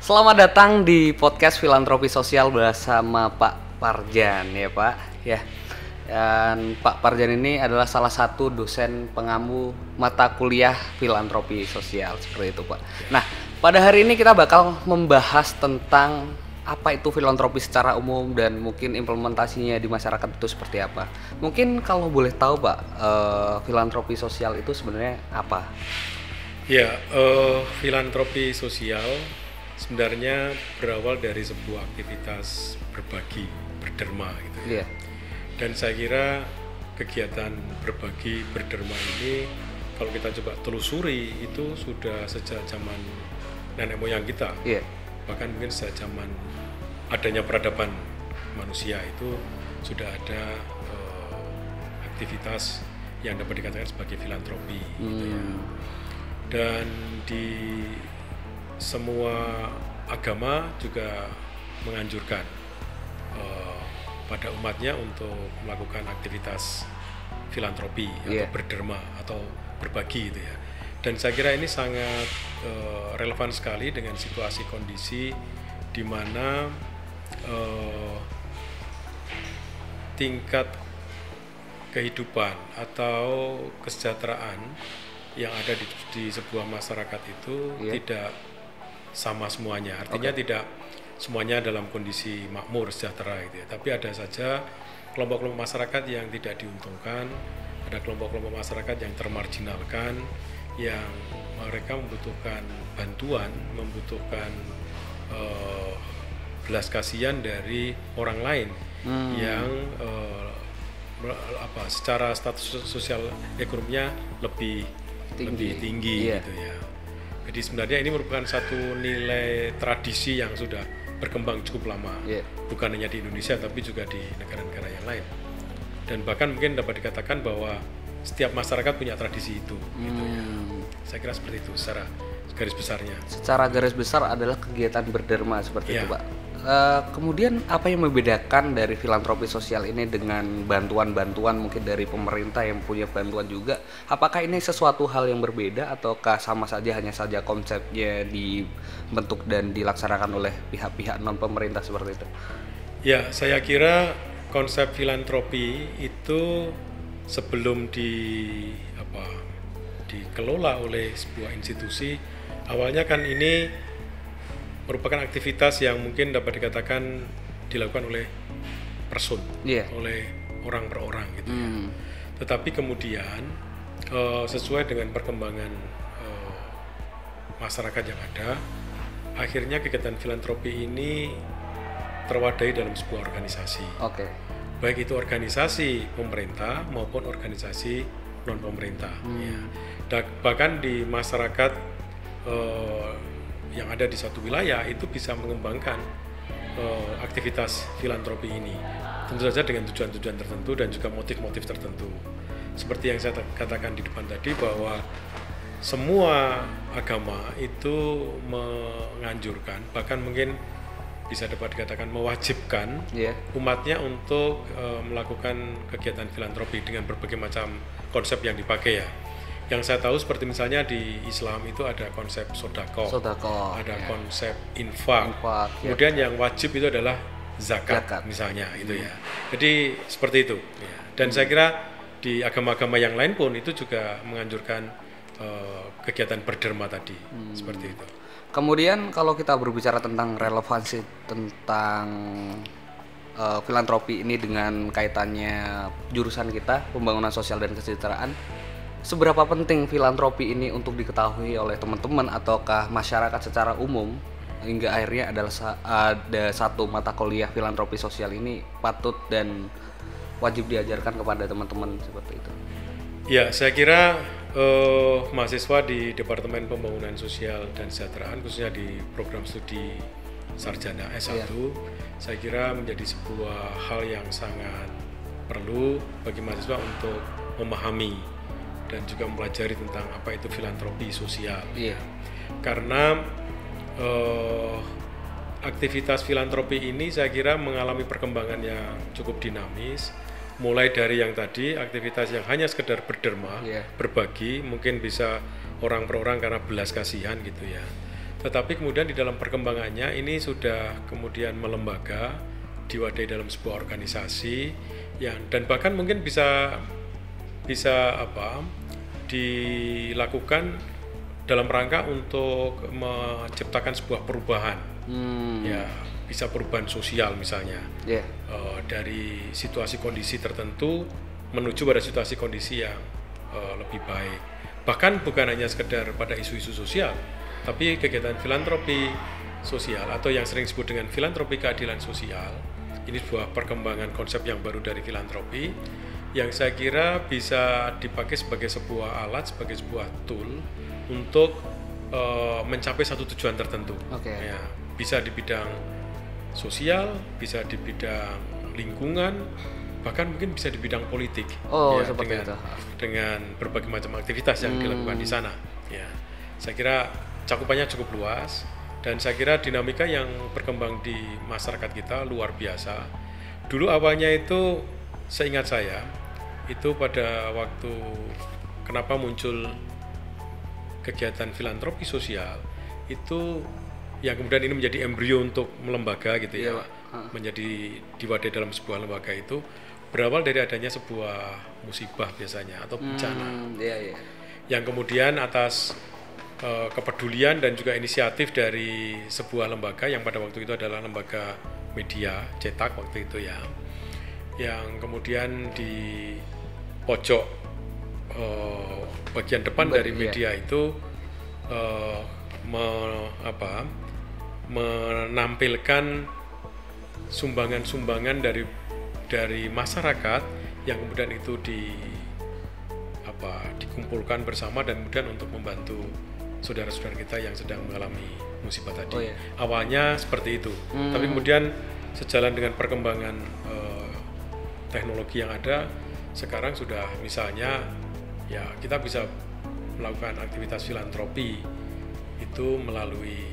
Selamat datang di podcast Filantropi Sosial bersama Pak Parjan ya Pak ya. Dan Pak Parjan ini adalah salah satu dosen pengampu mata kuliah Filantropi Sosial seperti itu Pak. Nah, pada hari ini kita bakal membahas tentang apa itu filantropi secara umum dan mungkin implementasinya di masyarakat itu seperti apa. Mungkin kalau boleh tahu Pak, filantropi sosial itu sebenarnya apa? Ya, filantropi sosial sebenarnya berawal dari sebuah aktivitas berbagi, berderma gitu ya. Iya. Dan saya kira kegiatan berbagi, berderma ini kalau kita coba telusuri itu sudah sejak zaman nenek moyang kita. Iya. Bahkan mungkin sejak zaman adanya peradaban manusia itu sudah ada aktivitas yang dapat dikatakan sebagai filantropi gitu ya. Dan di semua agama juga menganjurkan pada umatnya untuk melakukan aktivitas filantropi atau berderma atau berbagi gitu ya. Dan saya kira ini sangat relevan sekali dengan situasi kondisi di mana tingkat kehidupan atau kesejahteraan yang ada di sebuah masyarakat itu tidak sama semuanya. Artinya tidak semuanya dalam kondisi makmur sejahtera gitu ya. Tapi ada saja kelompok-kelompok masyarakat yang tidak diuntungkan, ada kelompok-kelompok masyarakat yang termarginalkan, yang mereka membutuhkan bantuan, membutuhkan belas kasihan dari orang lain yang secara status sosial ekonominya lebih tinggi gitu ya. Jadi sebenarnya ini merupakan satu nilai tradisi yang sudah berkembang cukup lama, bukan hanya di Indonesia tapi juga di negara-negara yang lain. Dan bahkan mungkin dapat dikatakan bahwa setiap masyarakat punya tradisi itu gitu ya. Saya kira seperti itu secara garis besarnya. Secara garis besar adalah kegiatan berderma seperti itu Pak. Kemudian apa yang membedakan dari filantropi sosial ini dengan bantuan-bantuan mungkin dari pemerintah yang punya bantuan juga? Apakah ini sesuatu hal yang berbeda ataukah sama saja, hanya saja konsepnya dibentuk dan dilaksanakan oleh pihak-pihak non pemerintah seperti itu? Ya, saya kira konsep filantropi itu sebelum dikelola oleh sebuah institusi, awalnya kan ini merupakan aktivitas yang mungkin dapat dikatakan dilakukan oleh person, oleh orang per orang gitu ya. Tetapi kemudian sesuai dengan perkembangan masyarakat yang ada, akhirnya kegiatan filantropi ini terwadai dalam sebuah organisasi. Baik itu organisasi pemerintah maupun organisasi non pemerintah. Ya. Bahkan di masyarakat yang ada di suatu wilayah itu bisa mengembangkan aktivitas filantropi ini, tentu saja dengan tujuan-tujuan tertentu dan juga motif-motif tertentu. Seperti yang saya katakan di depan tadi bahwa semua agama itu menganjurkan, bahkan mungkin bisa dapat dikatakan mewajibkan umatnya untuk melakukan kegiatan filantropi dengan berbagai macam konsep yang dipakai ya. Yang saya tahu seperti misalnya di Islam itu ada konsep sodako, ada konsep infak, kemudian yang wajib itu adalah zakat. Misalnya itu ya. Jadi seperti itu. Ya. Dan saya kira di agama-agama yang lain pun itu juga menganjurkan kegiatan berderma tadi, seperti itu. Kemudian kalau kita berbicara tentang relevansi tentang filantropi ini dengan kaitannya jurusan kita, pembangunan sosial dan kesejahteraan, seberapa penting filantropi ini untuk diketahui oleh teman-teman ataukah masyarakat secara umum hingga akhirnya ada satu mata kuliah filantropi sosial ini patut dan wajib diajarkan kepada teman-teman seperti itu? Ya, saya kira mahasiswa di Departemen Pembangunan Sosial dan Kesejahteraan khususnya di program studi sarjana S1 saya kira menjadi sebuah hal yang sangat perlu bagi mahasiswa untuk memahami dan juga mempelajari tentang apa itu filantropi sosial. Karena aktivitas filantropi ini saya kira mengalami perkembangan yang cukup dinamis, mulai dari yang tadi aktivitas yang hanya sekedar berderma, berbagi, mungkin bisa orang per orang karena belas kasihan gitu ya. Tetapi kemudian di dalam perkembangannya ini sudah kemudian melembaga, diwadahi dalam sebuah organisasi dan bahkan mungkin bisa dilakukan dalam rangka untuk menciptakan sebuah perubahan. Ya, bisa perubahan sosial misalnya. Dari situasi kondisi tertentu menuju pada situasi kondisi yang lebih baik. Bahkan bukan hanya sekedar pada isu-isu sosial, tapi kegiatan filantropi sosial atau yang sering disebut dengan filantropi keadilan sosial. Ini sebuah perkembangan konsep yang baru dari filantropi yang saya kira bisa dipakai sebagai sebuah alat, sebagai sebuah tool untuk mencapai satu tujuan tertentu. Ya, bisa di bidang sosial, bisa di bidang lingkungan, bahkan mungkin bisa di bidang politik. Dengan berbagai macam aktivitas yang dilakukan di sana. Ya, saya kira cakupannya cukup luas. Dan saya kira dinamika yang berkembang di masyarakat kita luar biasa. Dulu awalnya itu, seingat saya, itu pada waktu kenapa muncul kegiatan filantropi sosial, itu yang kemudian ini menjadi embrio untuk melembaga gitu ya, menjadi diwadahi dalam sebuah lembaga itu, berawal dari adanya sebuah musibah biasanya atau bencana. Yang kemudian atas kepedulian dan juga inisiatif dari sebuah lembaga yang pada waktu itu adalah lembaga media cetak waktu itu ya, yang kemudian di pojok bagian depan dari media itu menampilkan sumbangan-sumbangan dari masyarakat yang kemudian itu dikumpulkan bersama dan kemudian untuk membantu saudara-saudara kita yang sedang mengalami musibah tadi. Awalnya seperti itu, tapi kemudian sejalan dengan perkembangan teknologi yang ada, sekarang sudah misalnya ya kita bisa melakukan aktivitas filantropi itu melalui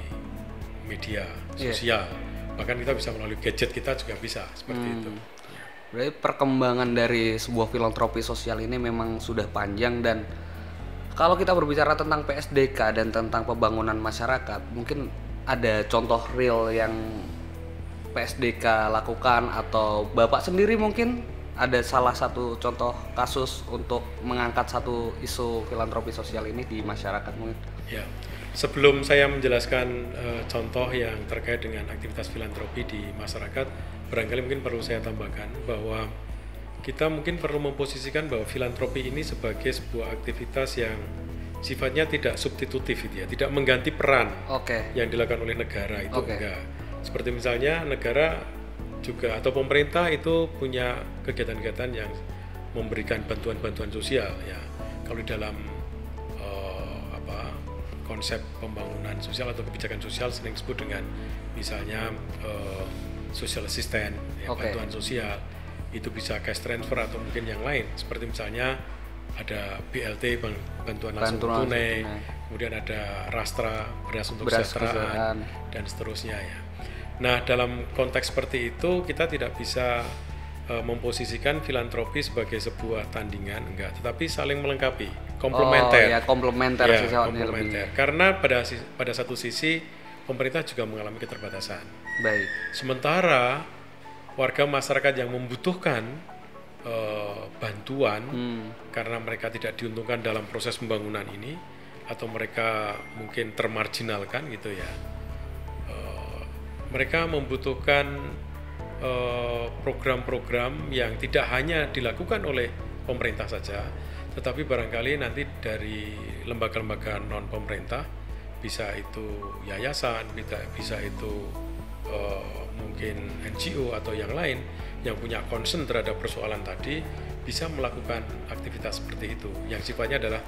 media sosial, bahkan kita bisa melalui gadget kita juga bisa seperti itu. Berarti perkembangan dari sebuah filantropi sosial ini memang sudah panjang, dan kalau kita berbicara tentang PSDK dan tentang pembangunan masyarakat, mungkin ada contoh real yang PSDK lakukan atau Bapak sendiri mungkin ada salah satu contoh kasus untuk mengangkat satu isu filantropi sosial ini di masyarakat mungkin? Ya, sebelum saya menjelaskan contoh yang terkait dengan aktivitas filantropi di masyarakat, barangkali mungkin perlu saya tambahkan bahwa kita mungkin perlu memposisikan bahwa filantropi ini sebagai sebuah aktivitas yang sifatnya tidak substitutif gitu ya, tidak mengganti peran yang dilakukan oleh negara itu enggak. Seperti misalnya negara juga atau pemerintah itu punya kegiatan-kegiatan yang memberikan bantuan-bantuan sosial ya. Kalau di dalam konsep pembangunan sosial atau kebijakan sosial sering disebut dengan misalnya social assistance ya, bantuan sosial. Itu bisa cash transfer atau mungkin yang lain, seperti misalnya ada BLT, bantuan langsung tunai, kemudian ada Rastra, beras untuk kesejahteraan, dan seterusnya ya. Nah, dalam konteks seperti itu kita tidak bisa memposisikan filantropi sebagai sebuah tandingan, enggak, tetapi saling melengkapi, komplementer. Komplementer. Karena pada satu sisi pemerintah juga mengalami keterbatasan. Baik. Sementara warga masyarakat yang membutuhkan bantuan karena mereka tidak diuntungkan dalam proses pembangunan ini atau mereka mungkin termarginalkan gitu ya, mereka membutuhkan program-program yang tidak hanya dilakukan oleh pemerintah saja, tetapi barangkali nanti dari lembaga-lembaga non pemerintah, bisa itu yayasan, bisa itu mungkin NGO atau yang lain yang punya concern terhadap persoalan tadi, bisa melakukan aktivitas seperti itu yang sifatnya adalah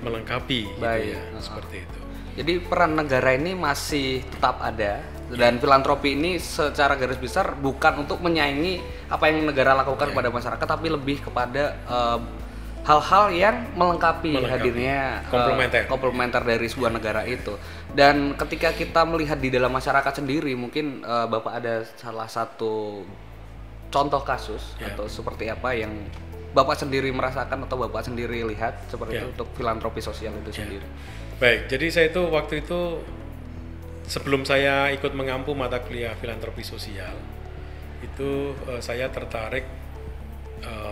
melengkapi gitu ya, seperti itu. Jadi peran negara ini masih tetap ada, dan filantropi ini secara garis besar bukan untuk menyaingi apa yang negara lakukan kepada masyarakat, tapi lebih kepada hal-hal yang melengkapi hadirnya komplementer dari sebuah negara itu. Dan ketika kita melihat di dalam masyarakat sendiri, mungkin Bapak ada salah satu contoh kasus atau seperti apa yang Bapak sendiri merasakan atau Bapak sendiri lihat seperti itu untuk filantropi sosial itu sendiri. Baik, jadi saya itu waktu itu sebelum saya ikut mengampu mata kuliah filantropi sosial, itu saya tertarik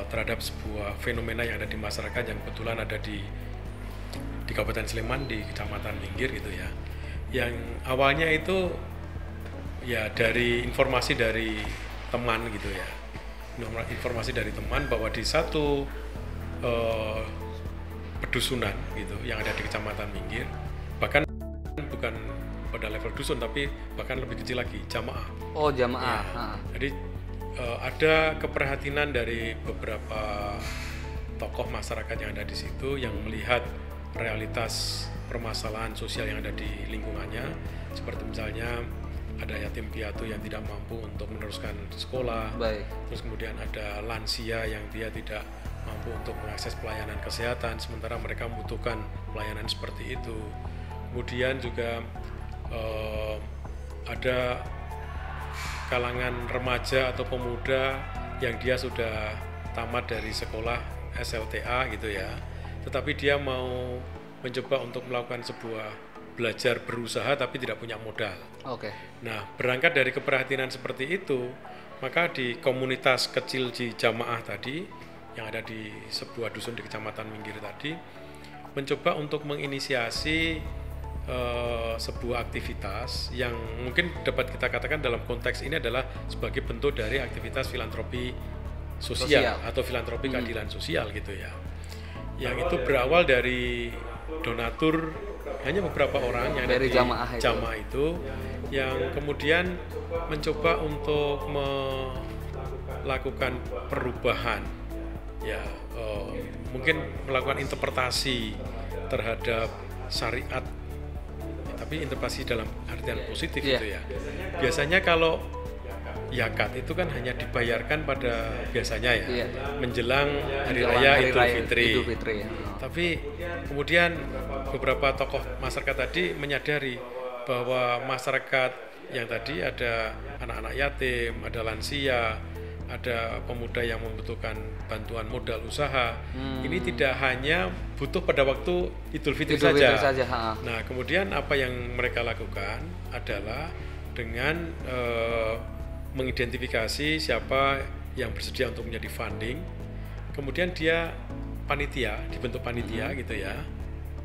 terhadap sebuah fenomena yang ada di masyarakat yang kebetulan ada di Kabupaten Sleman, di Kecamatan Minggir gitu ya. Yang awalnya itu ya dari informasi dari teman gitu ya. Informasi dari teman bahwa di satu pedusunan gitu yang ada di Kecamatan Minggir, bahkan bukan pada level dusun tapi bahkan lebih kecil lagi, jamaah. Oh, jamaah. Ya, jadi ada keprihatinan dari beberapa tokoh masyarakat yang ada di situ yang melihat realitas permasalahan sosial yang ada di lingkungannya, seperti misalnya ada yatim piatu yang tidak mampu untuk meneruskan sekolah. Baik. Terus kemudian ada lansia yang dia tidak mampu untuk mengakses pelayanan kesehatan, sementara mereka membutuhkan pelayanan seperti itu. Kemudian juga ada kalangan remaja atau pemuda yang dia sudah tamat dari sekolah SLTA gitu ya, tetapi dia mau mencoba untuk melakukan sebuah belajar berusaha tapi tidak punya modal. Oke. Nah, berangkat dari keprihatinan seperti itu, maka di komunitas kecil di jamaah tadi yang ada di sebuah dusun di Kecamatan Minggir tadi mencoba untuk menginisiasi sebuah aktivitas yang mungkin dapat kita katakan dalam konteks ini adalah sebagai bentuk dari aktivitas filantropi sosial. Atau filantropi keadilan sosial gitu ya. Yang itu berawal dari donatur hanya beberapa orang yang dari ada di jamaah itu yang kemudian mencoba untuk melakukan perubahan ya, mungkin melakukan interpretasi terhadap syariat, tapi interpretasi dalam artian positif gitu ya. Biasanya kalau zakat itu kan hanya dibayarkan pada biasanya ya, menjelang hari raya Idul Fitri. Tapi kemudian beberapa tokoh masyarakat tadi menyadari bahwa masyarakat yang tadi ada anak-anak yatim, ada lansia, ada pemuda yang membutuhkan bantuan modal usaha. Ini tidak hanya butuh pada waktu Idul Fitri saja. Nah, kemudian apa yang mereka lakukan adalah dengan mengidentifikasi siapa yang bersedia untuk menjadi funding, kemudian dia dibentuk panitia gitu ya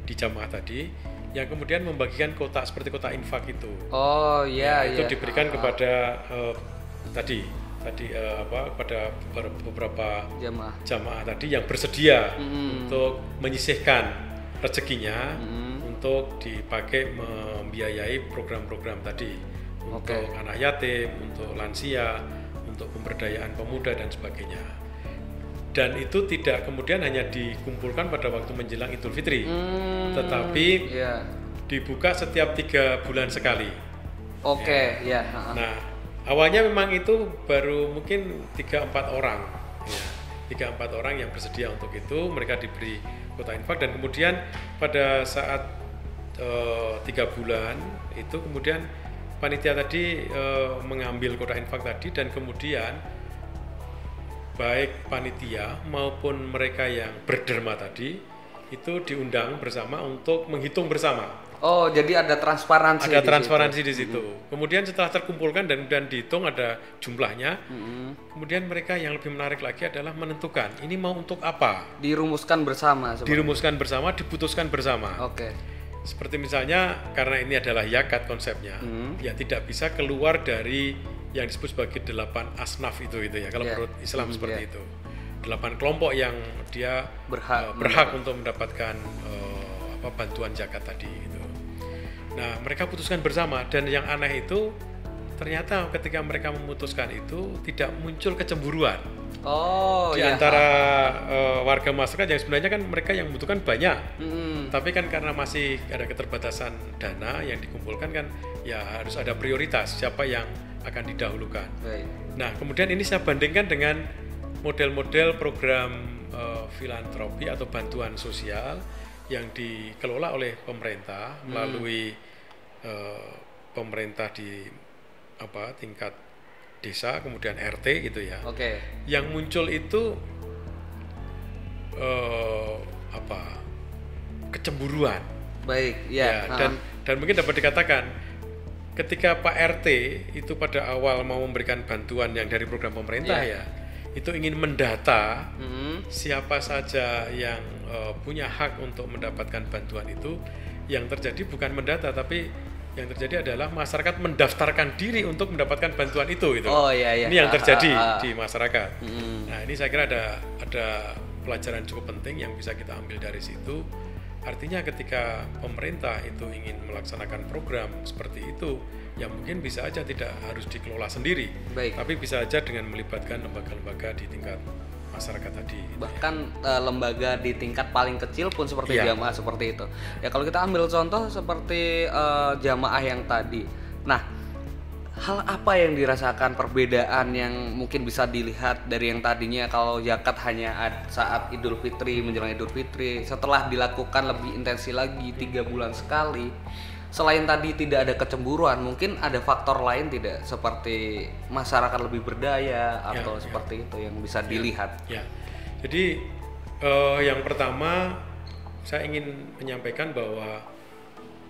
di jamaah tadi, yang kemudian membagikan kotak seperti kotak infak itu. Oh iya, itu diberikan kepada pada beberapa jamaah tadi yang bersedia untuk menyisihkan rezekinya untuk dipakai membiayai program-program tadi untuk anak yatim, untuk lansia, untuk pemberdayaan pemuda dan sebagainya. Dan itu tidak kemudian hanya dikumpulkan pada waktu menjelang Idul Fitri, tetapi dibuka setiap 3 bulan sekali. Nah, awalnya memang itu baru mungkin 3-4 orang, 3-4 orang yang bersedia untuk itu, mereka diberi kotak infak, dan kemudian pada saat 3 bulan itu kemudian panitia tadi mengambil kotak infak tadi, dan kemudian baik panitia maupun mereka yang berderma tadi itu diundang bersama untuk menghitung bersama. Oh, jadi ada transparansi. Ada transparansi di situ. Kemudian setelah terkumpulkan dan dihitung ada jumlahnya, kemudian mereka yang lebih menarik lagi adalah menentukan ini mau untuk apa. Dirumuskan bersama. Dirumuskan bersama, diputuskan bersama. Seperti misalnya karena ini adalah zakat konsepnya, ya tidak bisa keluar dari yang disebut sebagai 8 asnaf itu ya. Kalau menurut Islam seperti itu. 8 kelompok yang dia berhak untuk mendapatkan bantuan zakat tadi gitu. Nah, mereka putuskan bersama, dan yang aneh itu ternyata ketika mereka memutuskan itu tidak muncul kecemburuan. Di antara warga masyarakat yang sebenarnya kan mereka yang membutuhkan banyak. Tapi kan karena masih ada keterbatasan dana yang dikumpulkan kan ya harus ada prioritas siapa yang akan didahulukan. Nah, kemudian ini saya bandingkan dengan model-model program filantropi atau bantuan sosial yang dikelola oleh pemerintah melalui pemerintah di tingkat desa, kemudian RT gitu ya. Yang muncul itu kecemburuan. Dan mungkin dapat dikatakan ketika Pak RT itu pada awal mau memberikan bantuan yang dari program pemerintah itu ingin mendata siapa saja yang punya hak untuk mendapatkan bantuan itu, yang terjadi bukan mendata tapi yang terjadi adalah masyarakat mendaftarkan diri untuk mendapatkan bantuan itu gitu. Ini yang terjadi di masyarakat. Nah, ini saya kira ada pelajaran cukup penting yang bisa kita ambil dari situ. Artinya ketika pemerintah itu ingin melaksanakan program seperti itu, ya mungkin bisa aja tidak harus dikelola sendiri, tapi bisa aja dengan melibatkan lembaga-lembaga di tingkat masyarakat tadi. Bahkan lembaga di tingkat paling kecil pun seperti jamaah seperti itu. Ya kalau kita ambil contoh seperti jamaah yang tadi. Nah, hal apa yang dirasakan perbedaan yang mungkin bisa dilihat dari yang tadinya kalau zakat hanya saat Idul Fitri, menjelang Idul Fitri, setelah dilakukan lebih intensif lagi 3 bulan sekali. Selain tadi tidak ada kecemburuan, mungkin ada faktor lain tidak, seperti masyarakat lebih berdaya atau seperti itu yang bisa dilihat. Jadi yang pertama saya ingin menyampaikan bahwa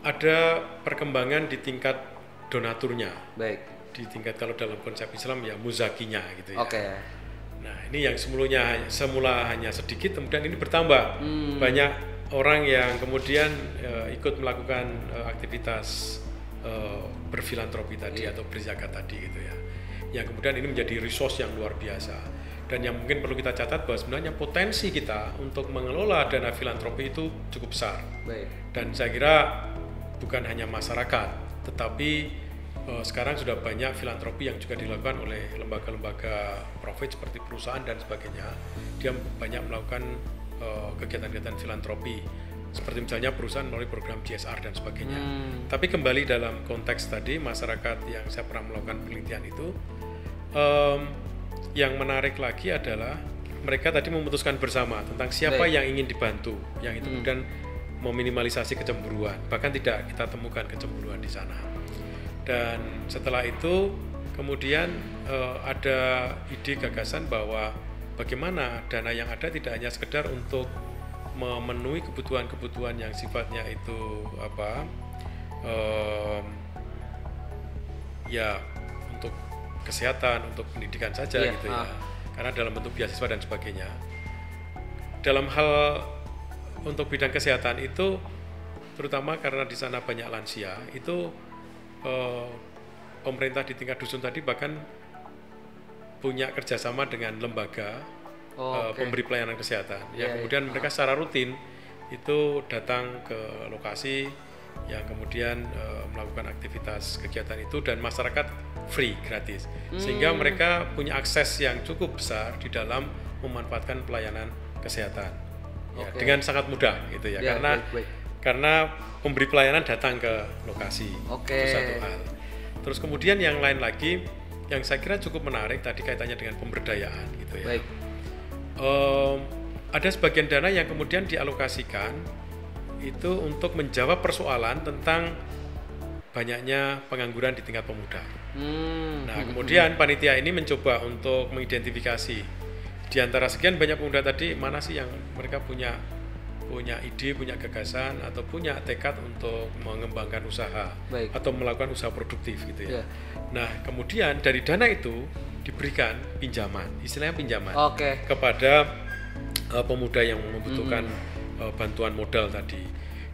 ada perkembangan di tingkat donaturnya. Di tingkat, kalau dalam konsep Islam ya muzakinya gitu ya. Nah, ini yang semula hanya sedikit, kemudian ini bertambah. Banyak orang yang kemudian ikut melakukan aktivitas berfilantropi tadi atau berzakat tadi gitu ya. Yang kemudian ini menjadi resource yang luar biasa. Dan yang mungkin perlu kita catat bahwa sebenarnya potensi kita untuk mengelola dana filantropi itu cukup besar. Dan saya kira bukan hanya masyarakat, tetapi sekarang sudah banyak filantropi yang juga dilakukan oleh lembaga-lembaga profit seperti perusahaan dan sebagainya. Dia banyak melakukan kegiatan-kegiatan filantropi seperti misalnya perusahaan melalui program CSR dan sebagainya. Tapi kembali dalam konteks tadi masyarakat yang saya pernah melakukan penelitian itu, yang menarik lagi adalah mereka tadi memutuskan bersama tentang siapa yang ingin dibantu, yang itu kemudian meminimalisasi kecemburuan. Bahkan tidak kita temukan kecemburuan di sana. Dan setelah itu kemudian ada ide gagasan bahwa bagaimana dana yang ada tidak hanya sekedar untuk memenuhi kebutuhan-kebutuhan yang sifatnya itu ya untuk kesehatan, untuk pendidikan saja gitu ya. Karena dalam bentuk beasiswa dan sebagainya. Dalam hal untuk bidang kesehatan itu terutama karena di sana banyak lansia, itu pemerintah di tingkat dusun tadi bahkan punya kerjasama dengan lembaga pemberi pelayanan kesehatan. Kemudian mereka secara rutin itu datang ke lokasi yang kemudian melakukan aktivitas kegiatan itu, dan masyarakat free, gratis, sehingga mereka punya akses yang cukup besar di dalam memanfaatkan pelayanan kesehatan dengan sangat mudah gitu ya, karena pemberi pelayanan datang ke lokasi. Itu satu hal. Terus kemudian yang lain lagi yang saya kira cukup menarik tadi kaitannya dengan pemberdayaan gitu ya. Ada sebagian dana yang kemudian dialokasikan itu untuk menjawab persoalan tentang banyaknya pengangguran di tingkat pemuda. Nah, kemudian panitia ini mencoba untuk mengidentifikasi di antara sekian banyak pemuda tadi mana sih yang mereka punya ide, punya gagasan, atau punya tekad untuk mengembangkan usaha atau melakukan usaha produktif gitu ya. Nah, kemudian dari dana itu diberikan pinjaman, istilahnya pinjaman kepada pemuda yang membutuhkan bantuan modal tadi.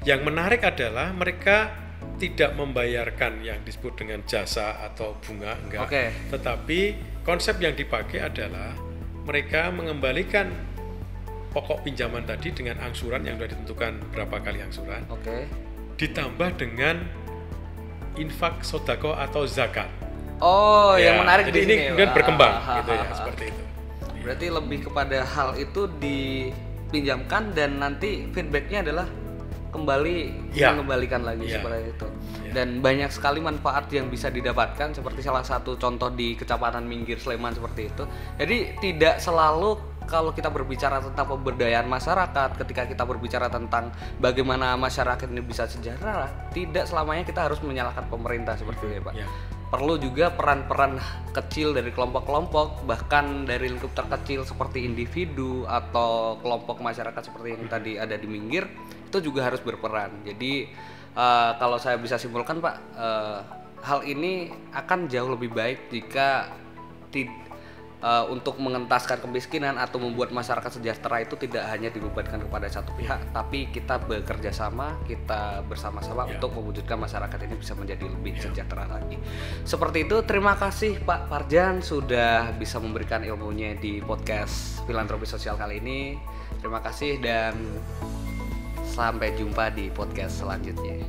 Yang menarik adalah mereka tidak membayarkan yang disebut dengan jasa atau bunga, enggak. Tetapi konsep yang dipakai adalah mereka mengembalikan pokok pinjaman tadi dengan angsuran yang sudah ditentukan berapa kali angsuran, ditambah dengan infak sodako atau zakat. Yang menarik jadi di ini sini kemudian berkembang gitu ya, seperti itu. Berarti lebih kepada hal itu dipinjamkan dan nanti feedbacknya adalah kembali mengembalikan lagi seperti itu. Dan banyak sekali manfaat yang bisa didapatkan, seperti salah satu contoh di Kecamatan Minggir, Sleman seperti itu. Jadi tidak selalu kalau kita berbicara tentang pemberdayaan masyarakat, ketika kita berbicara tentang bagaimana masyarakat ini bisa sejahtera, tidak selamanya kita harus menyalahkan pemerintah seperti itu, Pak. Perlu juga peran-peran kecil dari kelompok-kelompok, bahkan dari lingkup terkecil seperti individu atau kelompok masyarakat seperti yang tadi ada di Minggir, itu juga harus berperan. Jadi kalau saya bisa simpulkan, Pak, hal ini akan jauh lebih baik jika untuk mengentaskan kemiskinan atau membuat masyarakat sejahtera itu tidak hanya dibebankan kepada satu pihak, tapi kita bekerja sama, kita bersama-sama untuk mewujudkan masyarakat ini bisa menjadi lebih sejahtera lagi. Seperti itu, terima kasih Pak Parjan sudah bisa memberikan ilmunya di podcast Filantropi Sosial kali ini. Terima kasih dan sampai jumpa di podcast selanjutnya.